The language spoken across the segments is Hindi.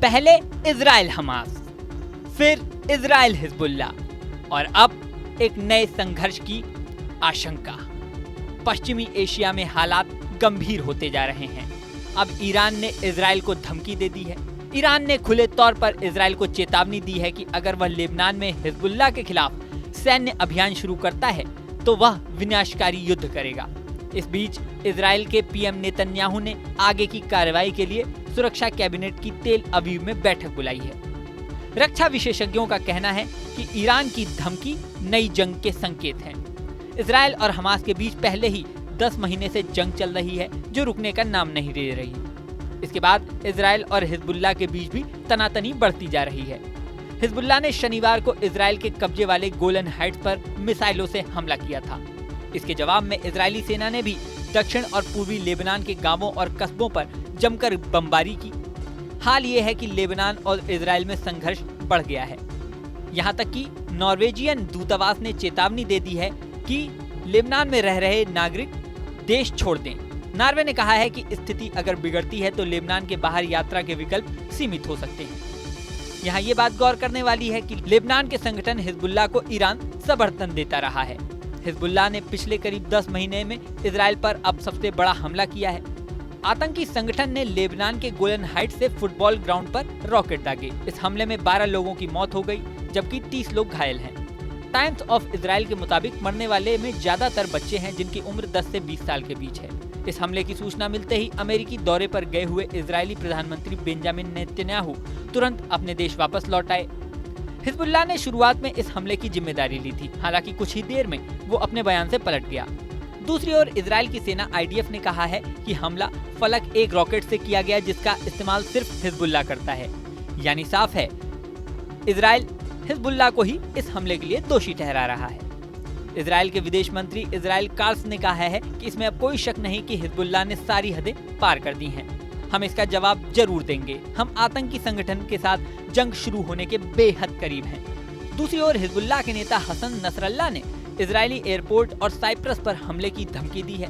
पहले इजराइल हमास, फिर इजराइल हिजबुल्ला और अब एक नए संघर्ष की आशंका। पश्चिमी एशिया में हालात गंभीर होते जा रहे हैं। अब ईरान ने इजराइल को धमकी दे दी है। ईरान ने खुले तौर पर इजराइल को चेतावनी दी है कि अगर वह लेबनान में हिजबुल्ला के खिलाफ सैन्य अभियान शुरू करता है तो वह विनाशकारी युद्ध करेगा। इस बीच इजराइल के पीएम नेतन्याहू ने आगे की कार्रवाई के लिए सुरक्षा कैबिनेट की तेल अवीव में बैठक बुलाई है। रक्षा विशेषज्ञों का कहना है कि ईरान की धमकी नई जंग के संकेत हैं। इजराइल और हमास के बीच पहले ही 10 महीने से जंग चल रही है जो रुकने का नाम नहीं ले रही। इसके बाद इजराइल और हिजबुल्ला के बीच भी तनातनी बढ़ती जा रही है। हिजबुल्ला ने शनिवार को इजराइल के कब्जे वाले गोलन हाइट्स पर मिसाइलों से हमला किया था। इसके जवाब में इजरायली सेना ने भी दक्षिण और पूर्वी लेबनान के गांवों और कस्बों पर जमकर बमबारी की। हाल ये है कि लेबनान और इजराइल में संघर्ष बढ़ गया है। यहाँ तक कि नॉर्वेजियन दूतावास ने चेतावनी दे दी है कि लेबनान में रह रहे नागरिक देश छोड़ दें। नॉर्वे ने कहा है कि स्थिति अगर बिगड़ती है तो लेबनान के बाहर यात्रा के विकल्प सीमित हो सकते हैं। यहाँ ये बात गौर करने वाली है कि लेबनान के संगठन हिजबुल्ला को ईरान समर्थन देता रहा है। हिजबुल्ला ने पिछले करीब 10 महीने में इजराइल पर अब सबसे बड़ा हमला किया है। आतंकी संगठन ने लेबनान के गोलन हाइट्स से फुटबॉल ग्राउंड पर रॉकेट दागे। इस हमले में 12 लोगों की मौत हो गई जबकि 30 लोग घायल हैं। टाइम्स ऑफ इजराइल के मुताबिक मरने वाले में ज्यादातर बच्चे हैं जिनकी उम्र 10 से 20 साल के बीच है। इस हमले की सूचना मिलते ही अमेरिकी दौरे पर गए हुए इजरायली प्रधानमंत्री बेंजामिन नेतन्याहू तुरंत अपने देश वापस लौट आए। हिजबुल्ला ने शुरुआत में इस हमले की जिम्मेदारी ली थी, हालांकि कुछ ही देर में वो अपने बयान से पलट गया। दूसरी ओर इजराइल की सेना IDF ने कहा है कि हमला फलक 1 रॉकेट से किया गया जिसका इस्तेमाल सिर्फ हिजबुल्ला करता है। यानी साफ है इजराइल हिजबुल्ला को ही इस हमले के लिए दोषी ठहरा रहा है। इजराइल के विदेश मंत्री इजराइल कात्ज ने कहा है कि इसमें अब कोई शक नहीं कि हिजबुल्ला ने सारी हदें पार कर दी हैं। हम इसका जवाब जरूर देंगे। हम आतंकी संगठन के साथ जंग शुरू होने के बेहद करीब हैं। दूसरी ओर हिजबुल्ला के नेता हसन नसरल्ला ने इजरायली एयरपोर्ट और साइप्रस पर हमले की धमकी दी है।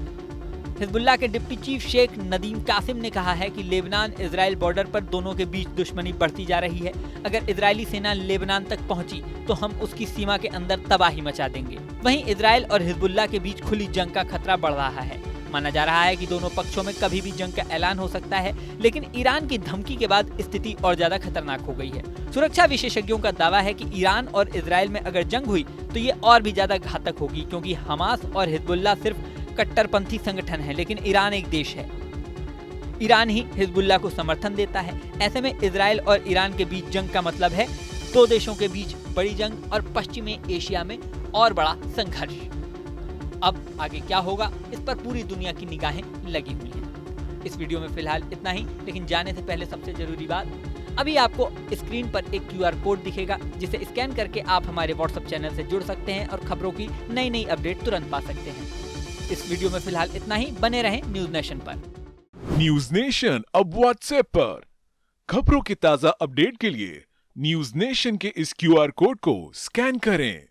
हिजबुल्ला के डिप्टी चीफ शेख नदीम कासिम ने कहा है कि लेबनान इजराइल बॉर्डर पर दोनों के बीच दुश्मनी बढ़ती जा रही है। अगर इजरायली सेना लेबनान तक पहुंची तो हम उसकी सीमा के अंदर तबाही मचा देंगे। वहीं इजराइल और हिजबुल्ला के बीच खुली जंग का खतरा बढ़ रहा है। माना जा रहा है कि दोनों पक्षों में कभी भी जंग का ऐलान हो सकता है, लेकिन ईरान की धमकी के बाद स्थिति और ज्यादा खतरनाक हो गई है। सुरक्षा विशेषज्ञों का दावा है कि ईरान और इजराइल में अगर जंग हुई तो ये और भी ज्यादा घातक होगी, क्योंकि हमास और हिजबुल्ला सिर्फ कट्टरपंथी संगठन है, लेकिन ईरान एक देश है। ईरान ही हिजबुल्ला को समर्थन देता है। ऐसे में इजराइल और ईरान के बीच जंग का मतलब है 2 देशों के बीच बड़ी जंग और पश्चिमी एशिया में और बड़ा संघर्ष। अब आगे क्या होगा इस पर पूरी दुनिया की निगाहें लगी हुई हैं। इस वीडियो में फिलहाल इतना ही, लेकिन जाने से पहले सबसे जरूरी बात, अभी आपको स्क्रीन पर एक QR कोड दिखेगा जिसे स्कैन करके आप हमारे WhatsApp चैनल से जुड़ सकते हैं और खबरों की नई अपडेट तुरंत पा सकते हैं। इस वीडियो में फिलहाल इतना ही। बने रहें न्यूज नेशन पर। न्यूज नेशन अब WhatsApp पर। खबरों की ताजा अपडेट के लिए न्यूज नेशन के इस QR कोड को स्कैन करें।